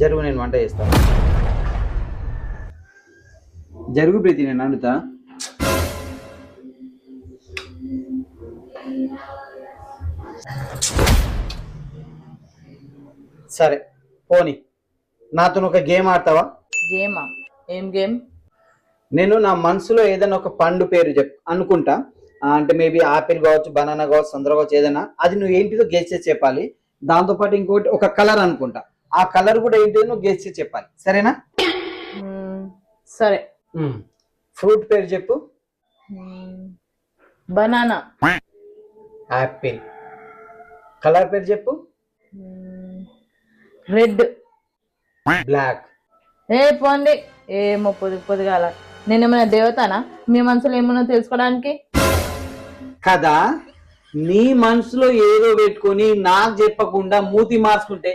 జరుగు, నేను వంట చేస్తాను. జరుగు ప్రీతి, నేను వండుతా. సరే పోనీ, నాతో ఒక గేమ్ ఆడతావా? గేమా? ఏం గేమ్? నేను నా మనసులో ఏదైనా ఒక పండు పేరు అనుకుంటా. అంటే మేబీ ఆపిల్ కావచ్చు, బనానా కావచ్చు, సంత్రా కావచ్చు, ఏదైనా. అది నువ్వు ఏంటిదో గెస్ చేసి చెప్పాలి. దాంతోపాటు ఇంకోటి ఒక కలర్ అనుకుంటా, ఆ కలర్ కూడా ఏంటిదో నువ్వు గెస్ చేసి చెప్పాలి. సరేనా? సరే. ఫ్రూట్ పేరు చెప్పు. బనానా. యాపిల్. కలర్ పేరు చెప్పు. రెడ్. బ్లాక్. పోండి, ఏమో పొద్దుగాల. నేనేమైనా దేవతానా మీ మనసులో ఏమన్నా తెలుసుకోవడానికి? కదా, నీ మనసులో ఏదో పెట్టుకొని నాకు చెప్పకుండా మూతి మార్చుకుంటే